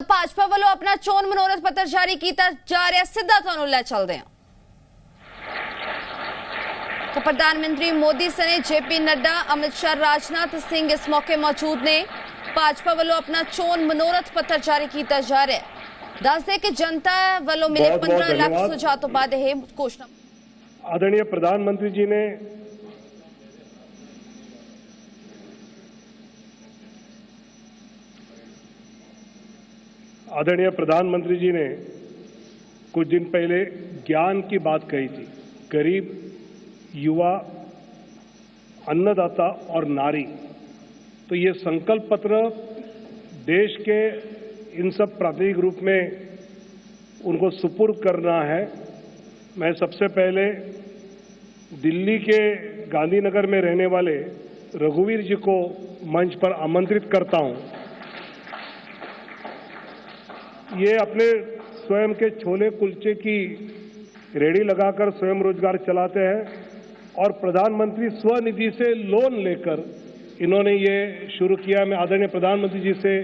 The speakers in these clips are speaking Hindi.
भाजपा वालों अपना चोन मनोरथ पत्र जारी किया जा रहा। सीधा तुहानू लै चलदे हां। तो प्रधानमंत्री मोदी सने जेपी नड्डा, अमित शाह, राजनाथ सिंह इस मौके मौजूद ने। भाजपा वालों अपना चोन मनोरथ पत्र जारी किया जा रहा है। दस दे कि जनता वालों मिले 15 लाख सुझाव तो बाद यह घोषणा। आदरणीय प्रधानमंत्री जी ने कुछ दिन पहले ज्ञान की बात कही थी। गरीब, युवा, अन्नदाता और नारी, तो ये संकल्प पत्र देश के इन सब प्रातिनिधिक रूप में उनको सुपुर्द करना है। मैं सबसे पहले दिल्ली के गांधीनगर में रहने वाले रघुवीर जी को मंच पर आमंत्रित करता हूं। ये अपने स्वयं के छोले कुलचे की रेडी लगाकर स्वयं रोजगार चलाते हैं और प्रधानमंत्री स्वनिधि से लोन लेकर इन्होंने ये शुरू किया। मैं आदरणीय प्रधानमंत्री जी से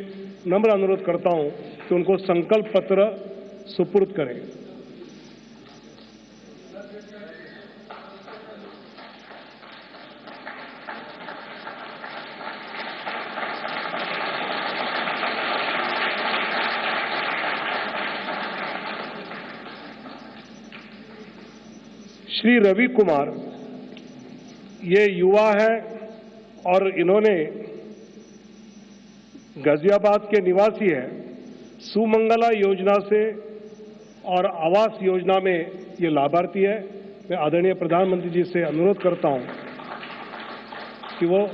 नम्र अनुरोध करता हूं कि उनको संकल्प पत्र सुपुर्द करें। श्री रवि कुमार ये युवा है और इन्होंने गाजियाबाद के निवासी है। सुमंगला योजना से और आवास योजना में ये लाभार्थी है। मैं आदरणीय प्रधानमंत्री जी से अनुरोध करता हूं कि वो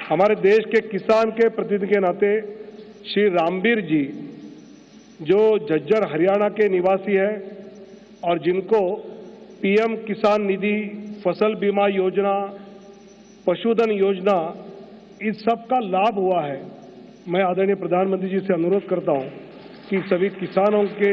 हमारे देश के किसान के प्रतिनिधि के नाते श्री रामबीर जी जो झज्जर हरियाणा के निवासी है और जिनको पीएम किसान निधि, फसल बीमा योजना, पशुधन योजना, इस सब का लाभ हुआ है। मैं आदरणीय प्रधानमंत्री जी से अनुरोध करता हूं कि सभी किसानों के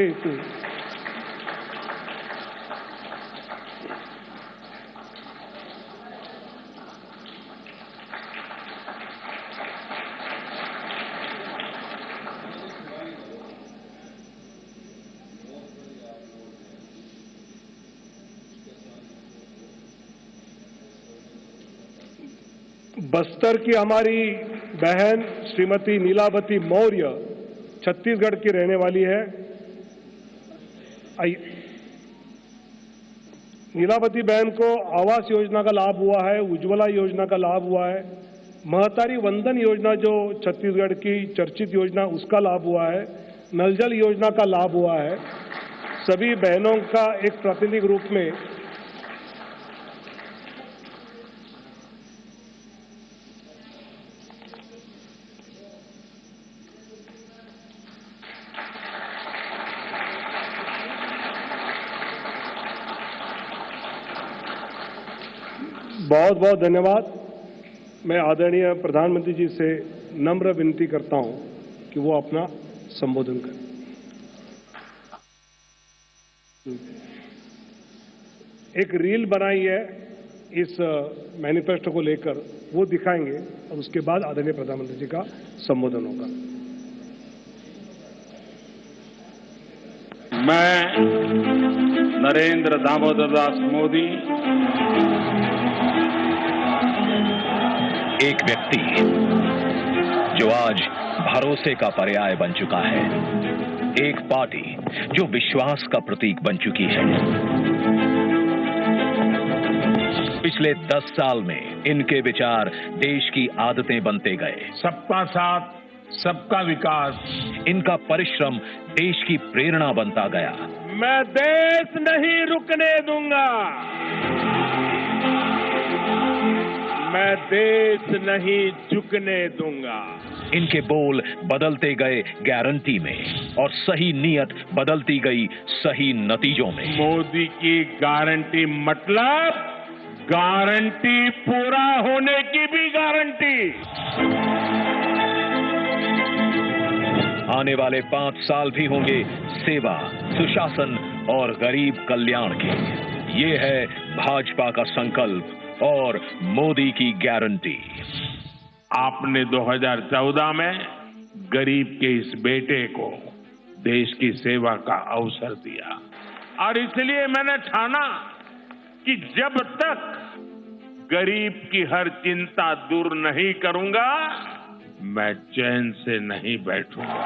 बस्तर की हमारी बहन श्रीमती नीलावती मौर्य छत्तीसगढ़ की रहने वाली है। नीलावती बहन को आवास योजना का लाभ हुआ है, उज्ज्वला योजना का लाभ हुआ है, महतारी वंदन योजना जो छत्तीसगढ़ की चर्चित योजना उसका लाभ हुआ है, नल जल योजना का लाभ हुआ है। सभी बहनों का एक प्रातिनिधिक रूप में बहुत बहुत धन्यवाद। मैं आदरणीय प्रधानमंत्री जी से नम्र विनती करता हूं कि वो अपना संबोधन करें। एक रील बनाई है इस मैनिफेस्टो को लेकर, वो दिखाएंगे और उसके बाद आदरणीय प्रधानमंत्री जी का संबोधन होगा। मैं नरेंद्र दामोदर दास मोदी, एक व्यक्ति जो आज भरोसे का पर्याय बन चुका है, एक पार्टी जो विश्वास का प्रतीक बन चुकी है। पिछले 10 साल में इनके विचार देश की आदतें बनते गए। सबका साथ, सबका विकास, इनका परिश्रम देश की प्रेरणा बनता गया। मैं देश नहीं रुकने दूंगा, मैं देश नहीं झुकने दूंगा। इनके बोल बदलते गए गारंटी में और सही नियत बदलती गई सही नतीजों में। मोदी की गारंटी मतलब गारंटी पूरा होने की भी गारंटी। आने वाले 5 साल भी होंगे सेवा, सुशासन और गरीब कल्याण के। ये है भाजपा का संकल्प और मोदी की गारंटी। आपने 2014 में गरीब के इस बेटे को देश की सेवा का अवसर दिया और इसलिए मैंने ठाना कि जब तक गरीब की हर चिंता दूर नहीं करूंगा मैं चैन से नहीं बैठूंगा।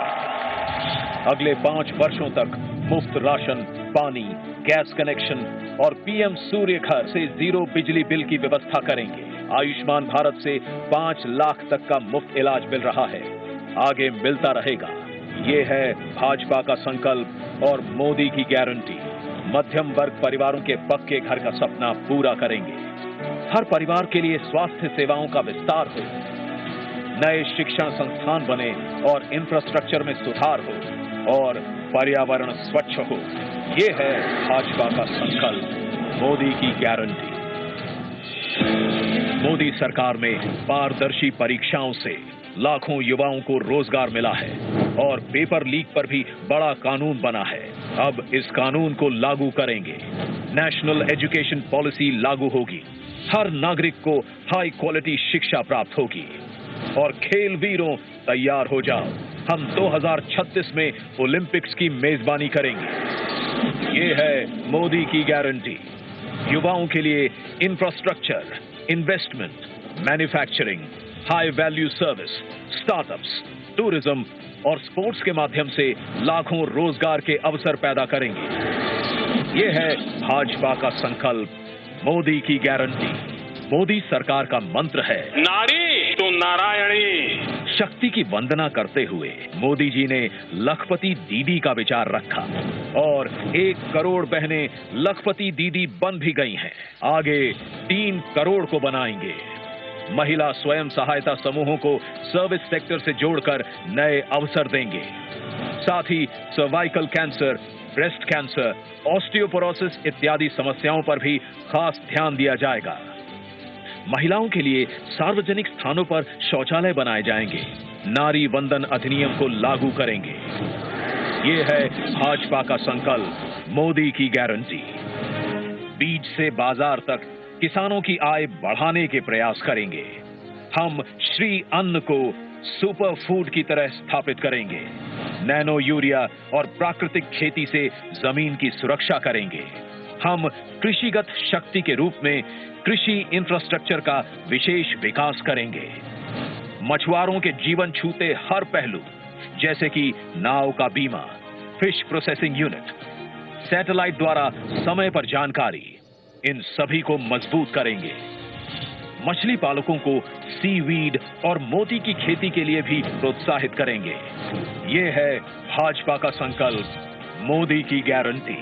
अगले 5 वर्षों तक मुफ्त राशन, पानी, गैस कनेक्शन और पीएम सूर्य घर से 0 बिजली बिल की व्यवस्था करेंगे। आयुष्मान भारत से 5 लाख तक का मुफ्त इलाज मिल रहा है, आगे मिलता रहेगा। ये है भाजपा का संकल्प और मोदी की गारंटी। मध्यम वर्ग परिवारों के पक्के घर का सपना पूरा करेंगे। हर परिवार के लिए स्वास्थ्य सेवाओं का विस्तार हो, नए शिक्षण संस्थान बने और इंफ्रास्ट्रक्चर में सुधार हो और पर्यावरण स्वच्छ हो। ये है भाजपा का संकल्प, मोदी की गारंटी। मोदी सरकार में पारदर्शी परीक्षाओं से लाखों युवाओं को रोजगार मिला है और पेपर लीक पर भी बड़ा कानून बना है। अब इस कानून को लागू करेंगे। नेशनल एजुकेशन पॉलिसी लागू होगी। हर नागरिक को हाई क्वालिटी शिक्षा प्राप्त होगी। और खेल वीरों तैयार हो जाओ, हम 2036 में ओलंपिक्स की मेजबानी करेंगे। ये है मोदी की गारंटी। युवाओं के लिए infrastructure, investment, manufacturing, high value service, startups, tourism और स्पोर्ट्स के माध्यम से लाखों रोजगार के अवसर पैदा करेंगे। ये है भाजपा का संकल्प, मोदी की गारंटी। मोदी सरकार का मंत्र है नारी तो नारायणी। शक्ति की वंदना करते हुए मोदी जी ने लखपति दीदी का विचार रखा और 1 करोड़ बहनें लखपति दीदी बन भी गई हैं। आगे 3 करोड़ को बनाएंगे। महिला स्वयं सहायता समूहों को सर्विस सेक्टर से जोड़कर नए अवसर देंगे। साथ ही cervical cancer, breast cancer, osteoporosis इत्यादि समस्याओं पर भी खास ध्यान दिया जाएगा। महिलाओं के लिए सार्वजनिक स्थानों पर शौचालय बनाए जाएंगे। नारी वंदन अधिनियम को लागू करेंगे। ये है भाजपा का संकल्प, मोदी की गारंटी। बीज से बाजार तक किसानों की आय बढ़ाने के प्रयास करेंगे। हम श्री अन्न को सुपर फूड की तरह स्थापित करेंगे। नैनो यूरिया और प्राकृतिक खेती से जमीन की सुरक्षा करेंगे। हम कृषिगत शक्ति के रूप में कृषि इंफ्रास्ट्रक्चर का विशेष विकास करेंगे। मछुआरों के जीवन छूते हर पहलू, जैसे कि नाव का बीमा, फिश प्रोसेसिंग यूनिट, सैटेलाइट द्वारा समय पर जानकारी, इन सभी को मजबूत करेंगे। मछली पालकों को सीवीड और मोती की खेती के लिए भी प्रोत्साहित करेंगे। ये है भाजपा का संकल्प, मोदी की गारंटी।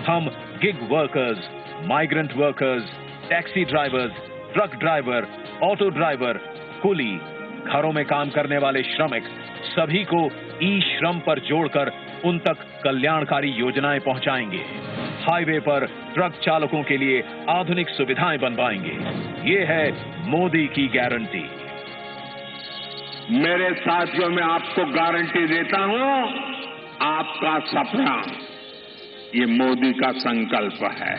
हम gig workers, migrant workers, taxi drivers, truck driver, auto driver, कुली, घरों में काम करने वाले श्रमिक, सभी को ई श्रम पर जोड़कर उन तक कल्याणकारी योजनाएं पहुंचाएंगे। हाईवे पर ट्रक चालकों के लिए आधुनिक सुविधाएं बनवाएंगे। ये है मोदी की गारंटी। मेरे साथियों, मैं आपको गारंटी देता हूं, आपका सपना ये मोदी का संकल्प है।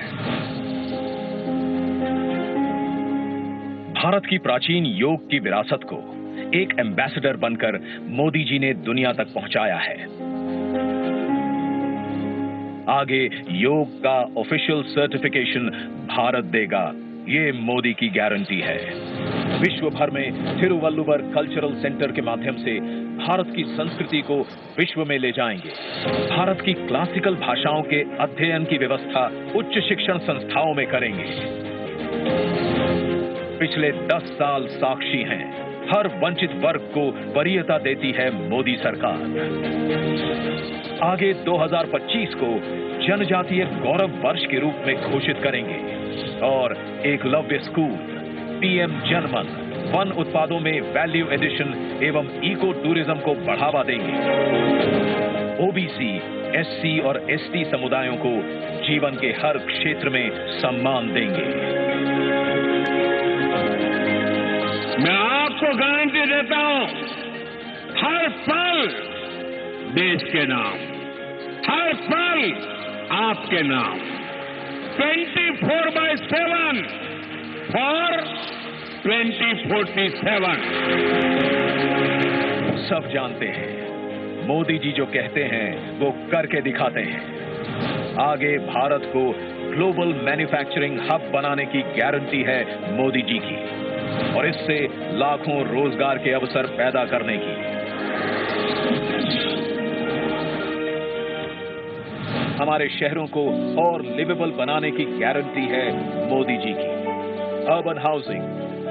भारत की प्राचीन योग की विरासत को एक एम्बेसडर बनकर मोदी जी ने दुनिया तक पहुंचाया है। आगे योग का ऑफिशियल सर्टिफिकेशन भारत देगा, ये मोदी की गारंटी है। विश्व भर में थिरुवल्लुवर कल्चरल सेंटर के माध्यम से भारत की संस्कृति को विश्व में ले जाएंगे। भारत की क्लासिकल भाषाओं के अध्ययन की व्यवस्था उच्च शिक्षण संस्थाओं में करेंगे। पिछले 10 साल साक्षी हैं, हर वंचित वर्ग को वरीयता देती है मोदी सरकार। आगे 2025 को जनजातीय गौरव वर्ष के रूप में घोषित करेंगे और एकलव्य स्कूल, पीएम जनमन, वन उत्पादों में वैल्यू एडिशन एवं इको टूरिज्म को बढ़ावा देंगे। ओबीसी, एससी और एसटी समुदायों को जीवन के हर क्षेत्र में सम्मान देंगे। मैं आपको गारंटी देता हूं, हर पल देश के नाम, हर पल आपके नाम। 24/7 फॉर 2047। सब जानते हैं, मोदी जी जो कहते हैं वो करके दिखाते हैं। आगे भारत को ग्लोबल मैन्युफैक्चरिंग हब बनाने की गारंटी है मोदी जी की, और इससे लाखों रोजगार के अवसर पैदा करने की। हमारे शहरों को और लिवेबल बनाने की गारंटी है मोदी जी की। Urban housing,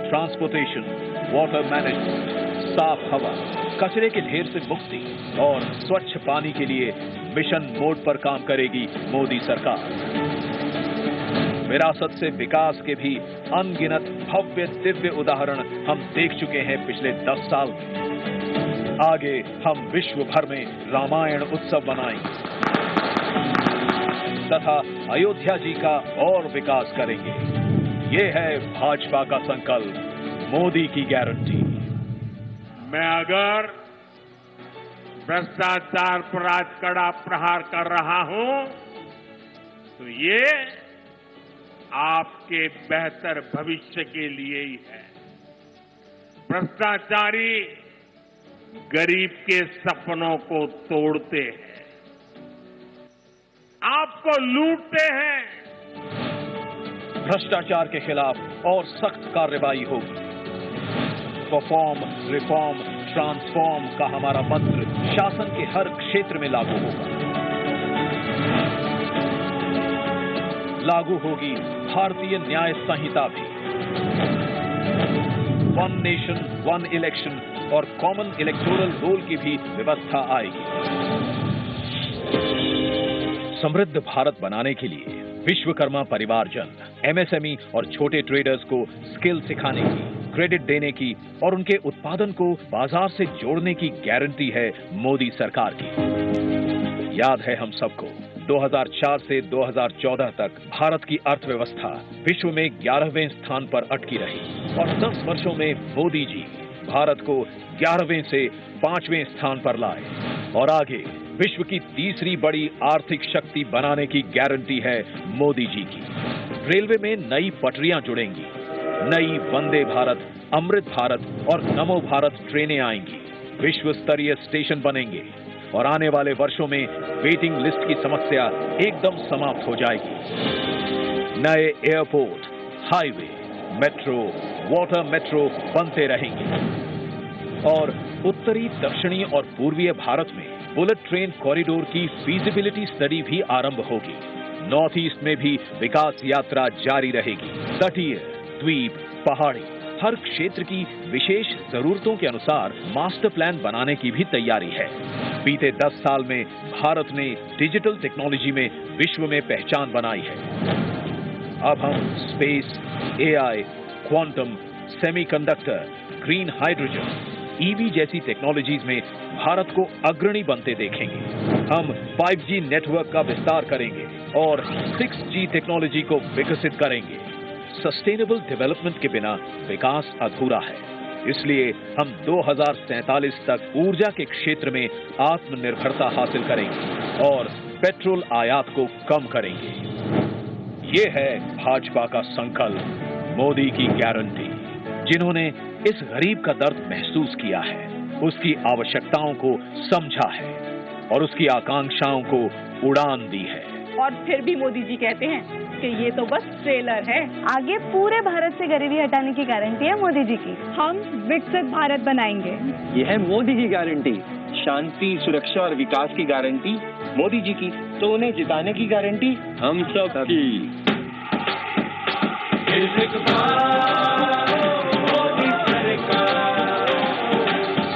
transportation, water management, साफ हवा, कचरे के ढेर से मुक्ति और स्वच्छ पानी के लिए मिशन मोड पर काम करेगी मोदी सरकार। विरासत से विकास के भी अनगिनत भव्य दिव्य उदाहरण हम देख चुके हैं पिछले 10 साल में। आगे हम विश्व भर में रामायण उत्सव मनाएंगे तथा अयोध्या जी का और विकास करेंगे। ये है भाजपा का संकल्प, मोदी की गारंटी। मैं अगर भ्रष्टाचार पर आज कड़ा प्रहार कर रहा हूं तो ये आपके बेहतर भविष्य के लिए ही है। भ्रष्टाचारी गरीब के सपनों को तोड़ते हैं, आपको लूटते हैं। भ्रष्टाचार के खिलाफ और सख्त कार्रवाई होगी। परफॉर्म, रिफॉर्म, ट्रांसफॉर्म का हमारा मंत्र शासन के हर क्षेत्र में लागू होगा। लागू होगी भारतीय न्याय संहिता भी। वन नेशन, वन इलेक्शन और कॉमन इलेक्टोरल रोल की भी व्यवस्था आएगी। समृद्ध भारत बनाने के लिए विश्वकर्मा परिवारजन, एमएसएमई और छोटे ट्रेडर्स को स्किल सिखाने की, क्रेडिट देने की और उनके उत्पादन को बाजार से जोड़ने की गारंटी है मोदी सरकार की। याद है हम सबको, 2004 से 2014 तक भारत की अर्थव्यवस्था विश्व में 11वें स्थान पर अटकी रही और 10 वर्षों में मोदी जी भारत को 11वें से 5वें स्थान पर लाए और आगे विश्व की तीसरी बड़ी आर्थिक शक्ति बनाने की गारंटी है मोदी जी की। रेलवे में नई पटरियां जुड़ेंगी, नई वंदे भारत, अमृत भारत और नमो भारत ट्रेनें आएंगी, विश्व स्तरीय स्टेशन बनेंगे और आने वाले वर्षों में वेटिंग लिस्ट की समस्या एकदम समाप्त हो जाएगी। नए airport, highway, metro, water metro बनते रहेंगे और उत्तरी, दक्षिणी और पूर्वीय भारत में बुलेट ट्रेन कॉरिडोर की फीजिबिलिटी स्टडी भी आरंभ होगी। नॉर्थ ईस्ट में भी विकास यात्रा जारी रहेगी। तटीय, द्वीप, पहाड़ी, हर क्षेत्र की विशेष जरूरतों के अनुसार मास्टर प्लान बनाने की भी तैयारी है। बीते 10 साल में भारत ने डिजिटल टेक्नोलॉजी में विश्व में पहचान बनाई है। अब हम space, AI, quantum, semiconductor, green hydrogen, EV जैसी टेक्नोलॉजीज में भारत को अग्रणी बनते देखेंगे। हम 5G नेटवर्क का विस्तार करेंगे और 6G टेक्नोलॉजी को विकसित करेंगे। सस्टेनेबल डेवलपमेंट के बिना विकास अधूरा है, इसलिए हम 2047 तक ऊर्जा के क्षेत्र में आत्मनिर्भरता हासिल करेंगे और पेट्रोल आयात को कम करेंगे। ये है भाजपा का संकल्प, मोदी की गारंटी। जिन्होंने इस गरीब का दर्द महसूस किया है, उसकी आवश्यकताओं को समझा है और उसकी आकांक्षाओं को उड़ान दी है। और फिर भी मोदी जी कहते हैं कि ये तो बस ट्रेलर है, आगे पूरे भारत से गरीबी हटाने की गारंटी है मोदी जी की। हम विकसित भारत बनाएंगे। ये है मोदी की गारंटी, शांति, सुरक्षा और विकास की गारंटी मोदी जी की। तो उन्हें जिताने की गारंटी हम सब की।